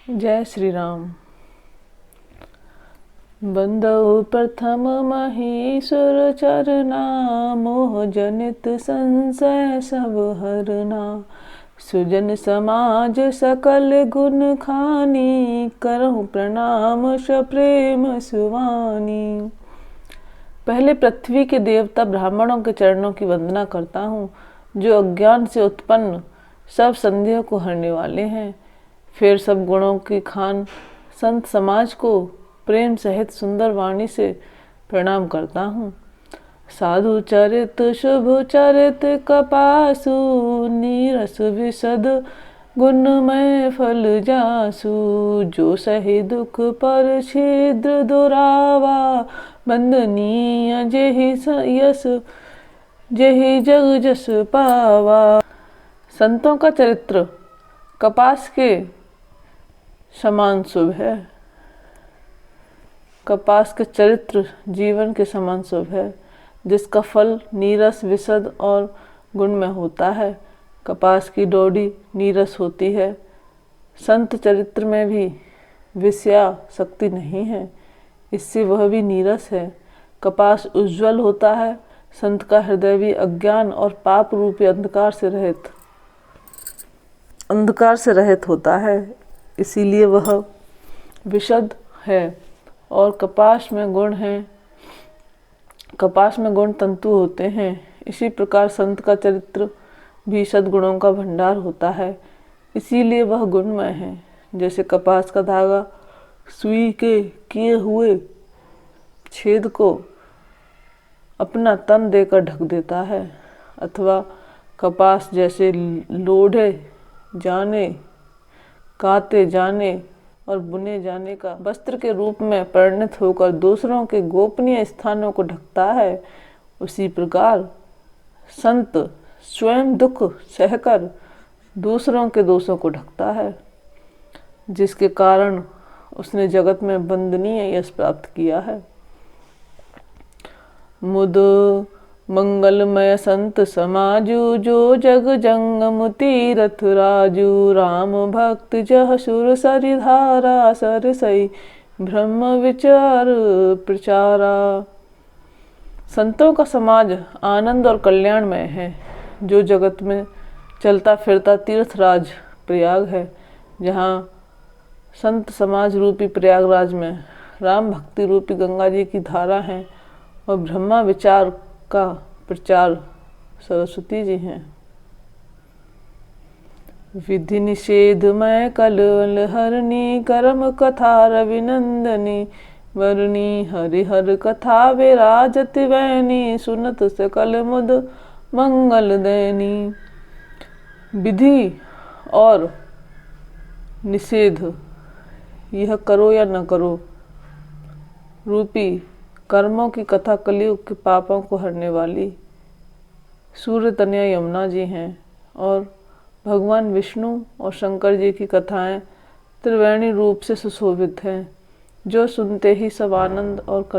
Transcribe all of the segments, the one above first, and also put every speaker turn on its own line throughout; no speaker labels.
जय श्री राम। बंदौ प्रथम महीसुर चरना, मोह जनित संशय सब हरना। सुजन समाज सकल गुण खानी, करहु प्रणाम सप्रेम सुवानी। पहले पृथ्वी के देवता ब्राह्मणों के चरणों की वंदना करता हूँ, जो अज्ञान से उत्पन्न सब संदेह को हरने वाले हैं। फिर सब गुणों की खान संत समाज को प्रेम सहित सुंदर वाणी से प्रणाम करता हूँ। साधु चरित शुभ चरित कपासु, नीरस विशद गुणमय फल जासु। जो सही दुख पर छिद्र दुरावा, बंदनीय जेहि यस जेहि जग जस पावा। संतों का चरित्र कपास के समान शुभ है। कपास के चरित्र जीवन के समान शुभ है, जिसका फल नीरस विशद और गुणमय होता है। कपास की डोडी नीरस होती है। संत चरित्र में भी विषया शक्ति नहीं है, इससे वह भी नीरस है। कपास उज्ज्वल होता है, संत का हृदय भी अज्ञान और पाप रूपी अंधकार से रहित होता है, इसीलिए वह विशद है। और कपास में गुण तंतु होते हैं। इसी प्रकार संत का चरित्र भी सद्गुणों का भंडार होता है, इसीलिए वह गुणमय है। जैसे कपास का धागा सुई के किए हुए छेद को अपना तन देकर ढक देता है, अथवा कपास जैसे लोढ़े जाने, काते जाने और बुने जाने का वस्त्र के रूप में परिणत होकर दूसरों के गोपनीय स्थानों को ढकता है, उसी प्रकार संत स्वयं दुख सहकर दूसरों के दोषों को ढकता है, जिसके कारण उसने जगत में वंदनीय यश प्राप्त किया है। मुद मंगलमय संत समाजु, जो जग जंगम तीरथ राजू। राम भक्त जह सुर सरिधारा, सरसई ब्रह्म विचार प्रचारा। संतों का समाज आनंद और कल्याणमय है, जो जगत में चलता फिरता तीर्थराज प्रयाग है। जहाँ संत समाज रूपी प्रयागराज में राम भक्ति रूपी गंगा जी की धारा है और ब्रह्मा विचार का प्रचार सरस्वती जी हैं। विधि निषेध मय कलवल हरणी, कर्म कथा रविनंदनी। वरणी हरिहर कथा विराजत वैनी, सुनत सकल मुद मंगल दैनी। विधि और निषेध, यह करो या न करो रूपी कर्मों की कथा कलयुग के पापों को हरने वाली सूर्य तनया यमुना जी हैं। और भगवान विष्णु और शंकर जी की कथाएं त्रिवेणी रूप से सुशोभित हैं, जो सुनते ही सब आनंद और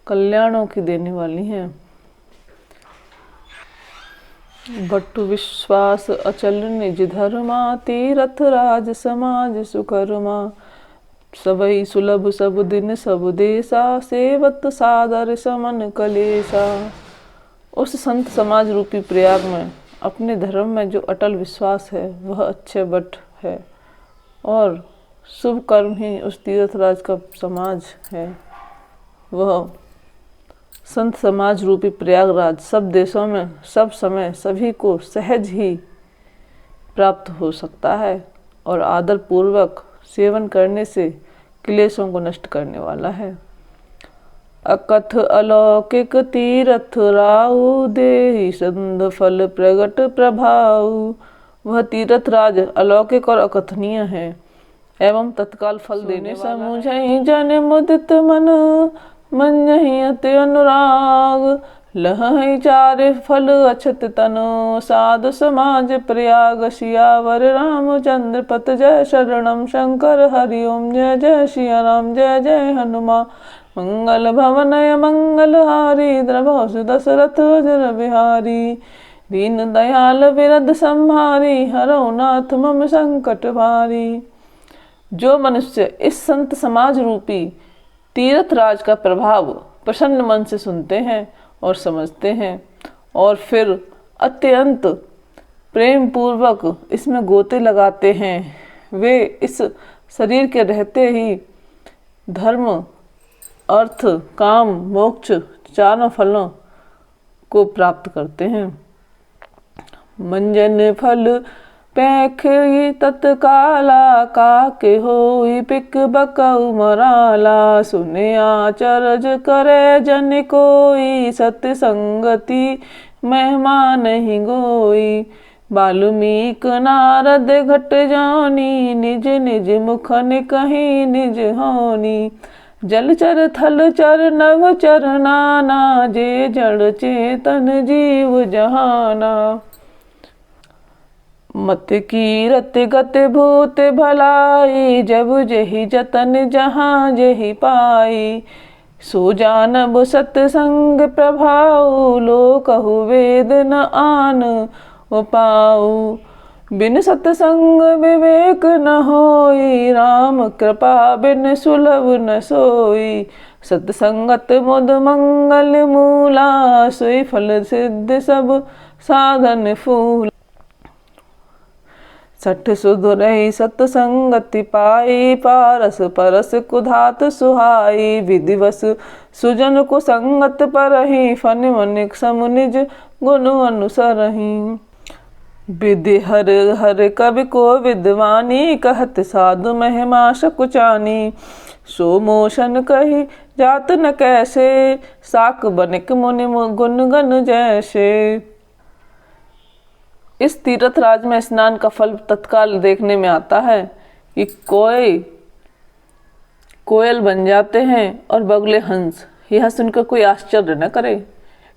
कल्याणों की देने वाली हैं। भट्टु विश्वास अचल निज धर्मा, तीरथ राज समाज सुकर्मा। सबई सुलभ सब दिन सब देसा, सेवत सादर समन कलेसा। उस संत समाज रूपी प्रयाग में अपने धर्म में जो अटल विश्वास है, वह अच्छे भट्ट है, और शुभ कर्म ही उस तीर्थराज का समाज है। वह संत समाज रूपी प्रयागराज सब देशों में सब समय सभी को सहज ही प्राप्त हो सकता है, और आदर पूर्वक सेवन करने से क्लेशों को नष्ट करने वाला है। अकथ अलौकिक तीर्थ राउ, देहि संध फल प्रगट प्रभाऊ। वह तीर्थ राज अलौकिक और अकथनीय है, एवं तत्काल फल देने समुझहि जन मुदित मन। मंजहि अति अनुराग, लहहि चारे फल अछत तनु। साधु समाज प्रयाग, सियावर रामचंद्र पत जय शरणम। शंकर हरि ओम जय जय सिया राम, जय जय हनुमान। मंगल भवनय मंगलहारी, द्रवहु दशरथ अजर बिहारी। दीन दयाल विरद संहारी, हरौ नाथ मम संकट भारी। जो मनुष्य इस संत समाज रूपी तीर्थ राज का प्रभाव प्रसन्न मन से सुनते हैं और समझते हैं और फिर अत्यंत प्रेम पूर्वक इसमें गोते लगाते हैं, वे इस शरीर के रहते ही धर्म, अर्थ, काम, मोक्ष चारों फलों को प्राप्त करते हैं। मंजन फल पैख तत्काला, काके होई पिक बकऊ मराला, सुने आचरज करे जन कोई, सत्संगति महिमा नहीं गोई। वाल्मीक नारद घट जानी, निज निज मुखन कहीं निज होनी। जलचर थलचर नवचर नाना, जे जड़ चेतन जीव जहाना। मत कीरत गत भूत भलाई, जब जही जतन जहाँ जही पाई। सो जानब सत्संग प्रभाऊ, लो कहु वेद न आन पाऊ। बिन सत्संग विवेक न होई, राम कृपा बिन सुलभ न सोई। सत्संगत मुद मंगल मूला, सोई फल सिद्ध सब साधन फूल। सठ सुध रही सत्संगति पाई, पारस परस कुधात सुहाई। विधिवस सुजन को संगत परहि, फन मन सम निज गुण अनुसरहि। विधि हर हर कवि को विद्वानी, कहत साधु महिमा सकुचानी। सो मोशन कही जात न कैसे, साक बनिक मुनि गुण गन जैसे। इस तीर्थ राज में स्नान का फल तत्काल देखने में आता है कि कोयल बन जाते हैं और बगुले हंस। यह सुनकर कोई आश्चर्य न करे,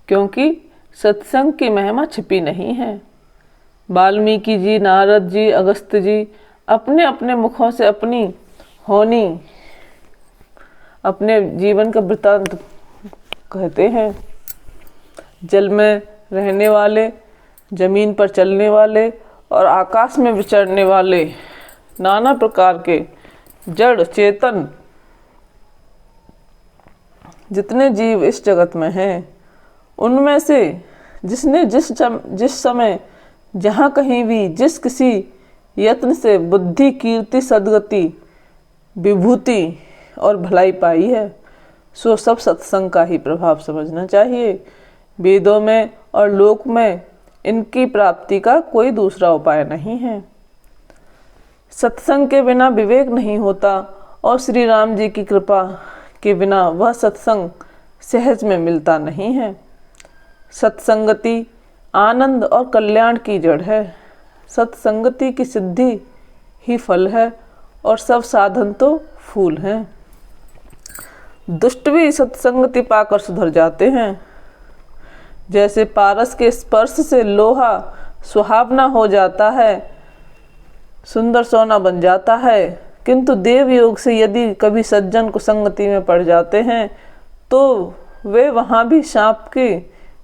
क्योंकि सत्संग की महिमा छिपी नहीं है। वाल्मीकि जी, नारद जी, अगस्त जी अपने अपने मुखों से अपनी होनी, अपने जीवन का वृतांत कहते हैं। जल में रहने वाले, जमीन पर चलने वाले और आकाश में विचरने वाले नाना प्रकार के जड़ चेतन जितने जीव इस जगत में हैं, उनमें से जिसने जिस समय जहाँ कहीं भी जिस किसी यत्न से बुद्धि, कीर्ति, सद्गति, विभूति और भलाई पाई है, सो सब सत्संग का ही प्रभाव समझना चाहिए। वेदों में और लोक में इनकी प्राप्ति का कोई दूसरा उपाय नहीं है। सत्संग के बिना विवेक नहीं होता और श्री राम जी की कृपा के बिना वह सत्संग सहज में मिलता नहीं है। सत्संगति आनंद और कल्याण की जड़ है। सत्संगति की सिद्धि ही फल है और सब साधन तो फूल हैं। दुष्ट भी सत्संगति पाकर सुधर जाते हैं। जैसे पारस के स्पर्श से लोहा सुहावना हो जाता है, सुंदर सोना बन जाता है, किंतु देव योग से यदि कभी सज्जन को संगति में पड़ जाते हैं तो वे वहाँ भी सांप की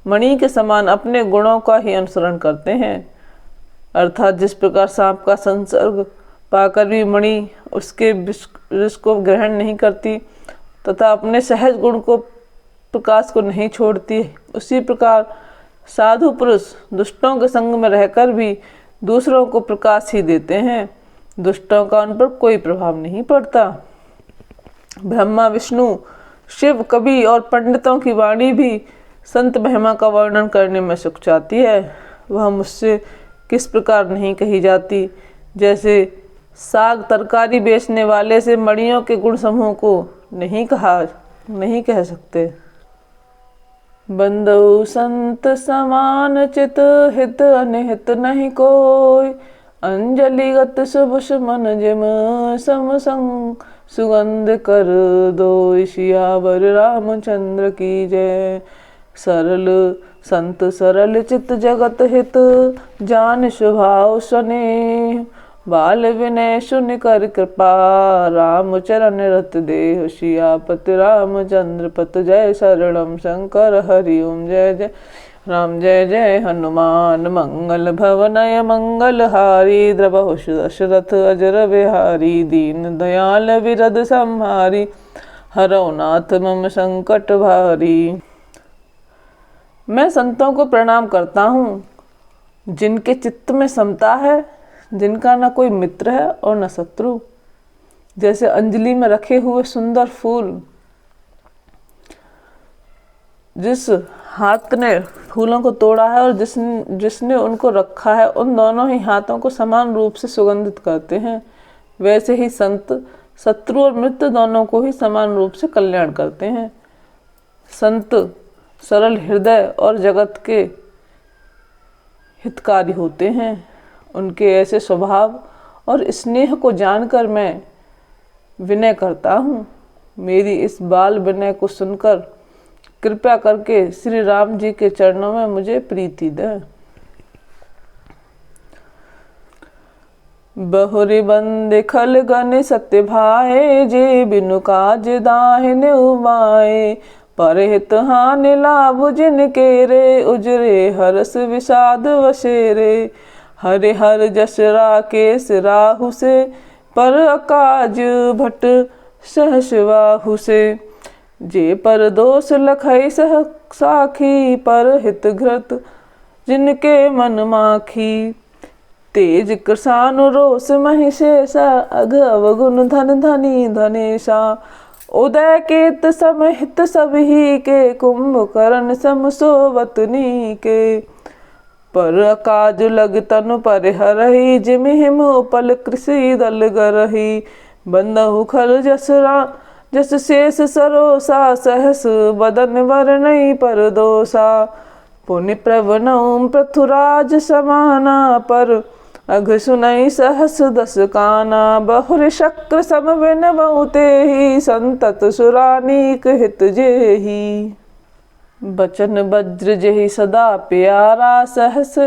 मणि के समान अपने गुणों का ही अनुसरण करते हैं। अर्थात जिस प्रकार सांप का संसर्ग पाकर भी मणि उसके विष को ग्रहण नहीं करती तथा अपने सहज गुण को, प्रकाश को नहीं छोड़ती, उसी प्रकार साधु पुरुष दुष्टों के संग में रहकर भी दूसरों को प्रकाश ही देते हैं। दुष्टों का उन पर कोई प्रभाव नहीं पड़ता। ब्रह्मा, विष्णु, शिव, कवि और पंडितों की वाणी भी संत महिमा का वर्णन करने में सुख चाहती है। वह मुझसे किस प्रकार नहीं कही जाती। जैसे साग तरकारी बेचने वाले से मणियों के गुण समूह को नहीं कह सकते। बंदौ संत समान चित, हित अनहित नहीं कोई। अंजलिगत शुभ मन जिम सम संग, सुगंध कर दो सियावर रामचंद्र की जय। सरल संत सरल चित जगत हित, जान स्वभाव स्नेह। बाल विनय सुन कर कृपा, राम चरण रत देह सियापति रामचंद्र पत। जय शरणम शंकर हरि ओम जय जय। राम जय जय हनुमान मंगल भवनय मंगलहारी द्रवहुष दशरथ अजर बिहारी दीन दयाल विरद संहारी हरौ नाथ मम संकट भारी। मैं संतों को प्रणाम करता हूँ जिनके चित्त में समता है, जिनका न कोई मित्र है और न शत्रु। जैसे अंजलि में रखे हुए सुंदर फूल, जिस हाथ ने फूलों को तोड़ा है और जिसने उनको रखा है, उन दोनों ही हाथों को समान रूप से सुगंधित करते हैं। वैसे ही संत शत्रु और मित्र दोनों को ही समान रूप से कल्याण करते हैं। संत सरल हृदय और जगत के हितकारी होते हैं। उनके ऐसे स्वभाव और स्नेह को जानकर मैं विनय करता हूँ। मेरी इस बाल विनय को सुनकर कृपया करके श्री राम जी के चरणों में मुझे प्रीति दें। बहुरी बंदे खल गन सत्य भाए, जे बिनु काज दाहिने उमाए। परहित हानि लाभ जिनके रे, उजरे हरस विषाद वशेरे। हरि हर जस राकेश राहु से, पर अकाज भट सहसवाहु से। जे पर दोष लखई सह साखी, पर हित घृत जिनके मन माखी। तेज कृषानु रोष महिषेषा, अघ अवगुण धन धनी धनेशा। उदय केत समहित सबही के, कुंभकर्ण सम सोवतनी के। पर अकाज लग तनु परिहरहि, जिम हिम उपल कृषि दल गरहि। बंदहु खल जस शेष सरोसा, सहस बदन वरनई पर दोषा। पुनि प्रवनौ पृथुराज समाना, पर अघ सुनई सहस दस काना। बहुर शक्र सम विनबउ तेहि, संतत सुरानीक हित जेहि। बचन वज्र जेहि सदा प्यारा, सहस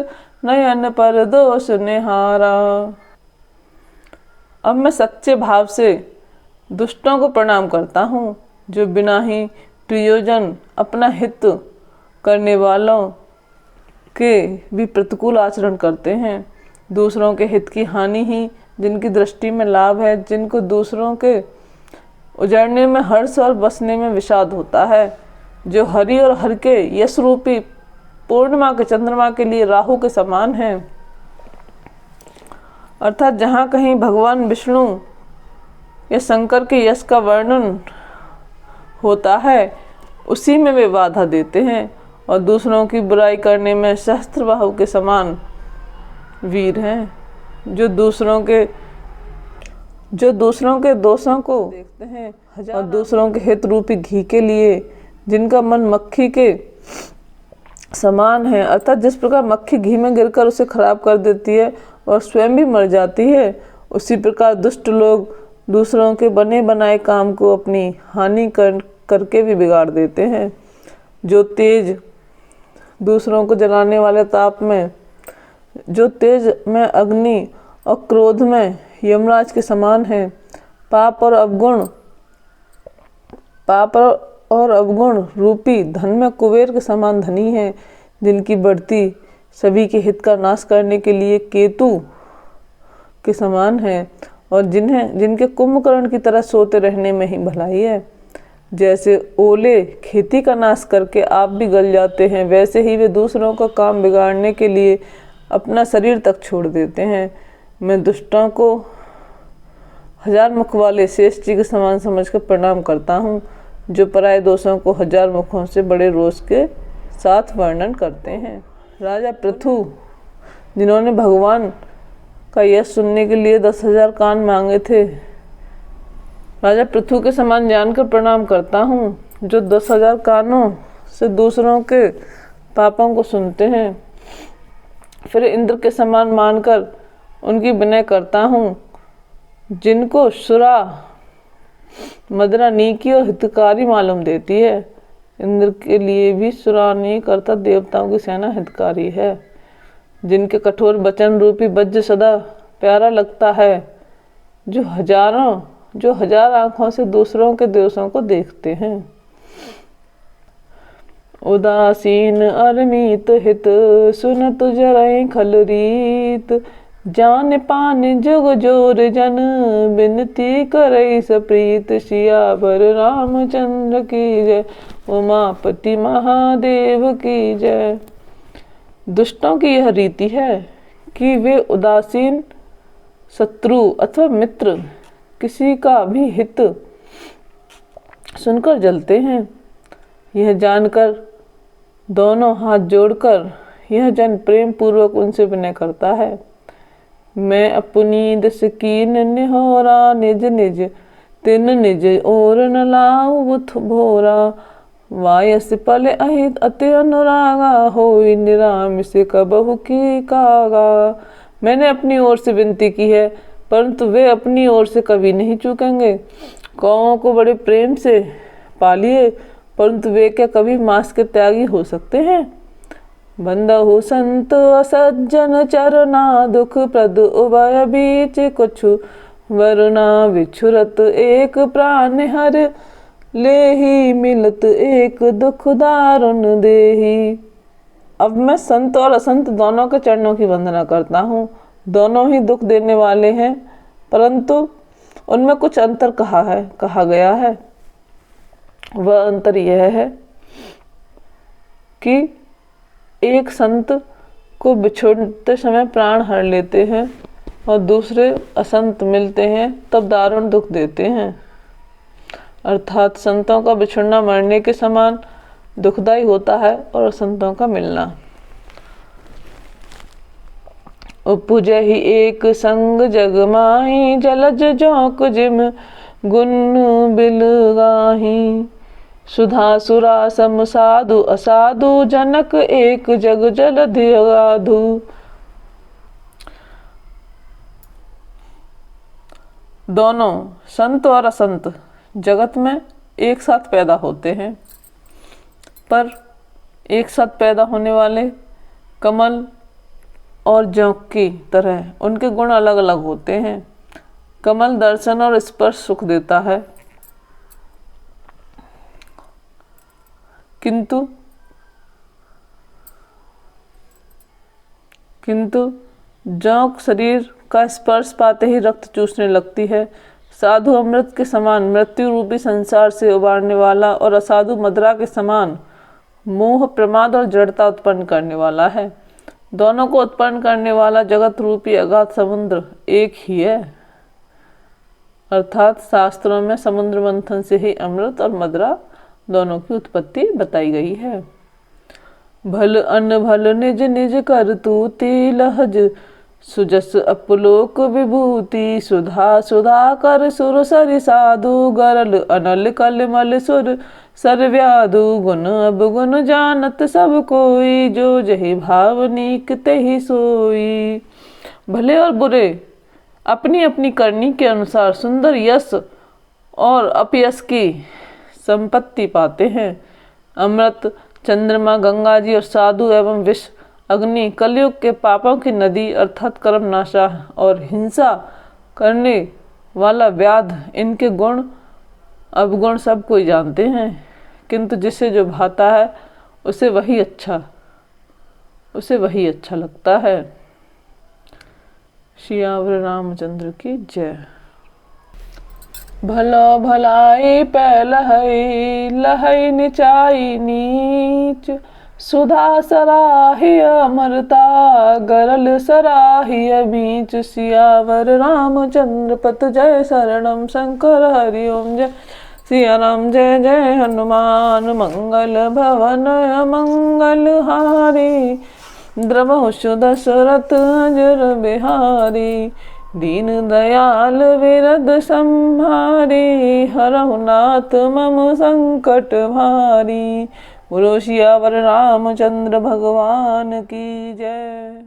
नयन पर दोष निहारा। अब मैं सच्चे भाव से दुष्टों को प्रणाम करता हूँ, जो बिना ही प्रयोजन अपना हित करने वालों के भी प्रतिकूल आचरण करते हैं। दूसरों के हित की हानि ही जिनकी दृष्टि में लाभ है, जिनको दूसरों के उजड़ने में हर्ष और बसने में विषाद होता है। जो हरि और हर के यश रूपी पूर्णिमा के चंद्रमा के लिए राहु के समान है, अर्थात जहाँ कहीं भगवान विष्णु या शंकर के यश का वर्णन होता है, उसी में वे बाधा देते हैं। और दूसरों की बुराई करने में सहस्त्रबाहु के समान वीर हैं, जो दूसरों के दोषों को देखते हैं और दूसरों के हित रूपी घी के लिए जिनका मन मक्खी के समान है, अर्थात जिस प्रकार मक्खी घी में गिरकर उसे खराब कर देती है और स्वयं भी मर जाती है, उसी प्रकार दुष्ट लोग दूसरों के बने बनाए काम को अपनी हानि करके भी बिगाड़ देते हैं। जो तेज दूसरों को जलाने वाले ताप में, जो तेज में अग्नि और क्रोध में यमराज के समान है। पाप और अवगुण रूपी धन में कुबेर के समान धनी है, जिनकी बढ़ती सभी के हित का नाश करने के लिए केतु के समान है और जिनके कुंभकर्ण की तरह सोते रहने में ही भलाई है। जैसे ओले खेती का नाश करके आप भी गल जाते हैं, वैसे ही वे दूसरों का काम बिगाड़ने के लिए अपना शरीर तक छोड़ देते हैं। मैं दुष्टों को हजार मुख वाले शेष जी के समान समझकर प्रणाम करता हूँ, जो पराये दोषों को हजार मुखों से बड़े रोष के साथ वर्णन करते हैं। राजा पृथु, जिन्होंने भगवान का यश सुनने के लिए 10,000 कान मांगे थे, राजा पृथु के समान जानकर प्रणाम करता हूँ, जो 10,000 कानों से दूसरों के पापों को सुनते हैं। फिर इंद्र के समान मानकर उनकी विनय करता हूँ, जिनको सुरा मदरा नीकी और हितकारी मालूम देती है। इंद्र के लिए भी सुरा नीक अर्थात देवताओं की सेना हितकारी है। जिनके कठोर वचन रूपी वज्र सदा प्यारा लगता है, जो हजार आंखों से दूसरों के दोषों को देखते हैं। उदासीन अरमीत हित, सुनत जरई खल रीत। जान पान जुग जोर जन, बिनती करई सप्रीत। सियावर रामचंद्र की जय, उमापति महादेव की जय। दुष्टों की यह रीति है कि वे उदासीन शत्रु अथवा मित्र किसी का भी हित सुनकर जलते हैं। यह जानकर दोनों हाथ जोड़कर यह जन प्रेम पूर्वक उनसे विनय करता है। मैं अपनी दस कीन निहोरा, निज निज तिन निज और न लाऊं भोरा। वायस पल अहित अति अनुरागा, होई निरामिस कबहु की कागा। मैंने अपनी ओर से विनती की है, परंतु वे अपनी ओर से कभी नहीं चूकेंगे। कौओं को बड़े प्रेम से पालिए, परंतु वे क्या कभी मांस के त्यागी हो सकते हैं। बंदहु संत असज्जन चरना, दुख प्रद उभय बीच कुछु। वरुणा विछुरत एक प्राण हर, लेहि मिलत एक दुख दारुण देहि। अब मैं संत और असंत दोनों के चरणों की वंदना करता हूँ। दोनों ही दुख देने वाले हैं, परंतु उनमें कुछ अंतर कहा गया है। वह अंतर यह है कि एक संत को बिछोड़ते समय प्राण हर लेते हैं और दूसरे असंत मिलते हैं तब दारुण दुख देते हैं। अर्थात संतों का बिछुड़ना मरने के समान दुखदायी होता है और असंतों का मिलना। उपजे ही एक संग जग माही, जलज जोक जिम गुन बिल गाही। सुधा सुरा सम साधु असाधु, जनक एक जग जलधि अगाधु। दोनों संत और असंत जगत में एक साथ पैदा होते हैं, पर एक साथ पैदा होने वाले कमल और जोंक की तरह उनके गुण अलग अलग होते हैं। कमल दर्शन और स्पर्श सुख देता है, किंतु जोंक शरीर का स्पर्श पाते ही रक्त चूसने लगती है। साधु अमृत के समान मृत्यु रूपी संसार से उबारने वाला और असाधु मदिरा के समान मोह प्रमाद और जड़ता उत्पन्न करने वाला है। दोनों को उत्पन्न करने वाला जगत रूपी अगाध समुद्र एक ही है। अर्थात शास्त्रों में समुद्र मंथन से ही अमृत और मदिरा दोनों की उत्पत्ति बताई गई है। भल अन भल निज निज कर तूती, लहज सुजस अपलोक विभूति। सुधा सुधा कर सुर सरि साधु, गरल अनल कल मल सुर सर्व्याधु। गुण अब गुण जानत सब कोई, जो जहि भावनीक तेहि सोई। भले और बुरे अपनी अपनी करनी के अनुसार सुंदर यश और अपयश की संपत्ति पाते हैं। अमृत चंद्रमा गंगा जी और साधु एवं विष अग्नि कलयुग के पापों की नदी अर्थात कर्म नाशा और हिंसा करने वाला व्याध, इनके गुण अवगुण सब कोई जानते हैं, किंतु जिसे जो भाता है उसे वही अच्छा लगता है। सियावर रामचंद्र की जय। भलो भलाई पहलहई, लहई निचाई नीच। सुधा सराही अमरता, गरल सराही बीच। सियावर रामचंद्र पत जय, शरणम शंकर हरि ओम जय। सिया राम जय जय हनुमान, मंगल भवन मंगल हारी। द्रवहु दशरथ अजर बिहारी, दीन दयाल विरद संहारी। हरहु नाथ मम संकट भारी, बोलो सियावर रामचंद्र भगवान की जय।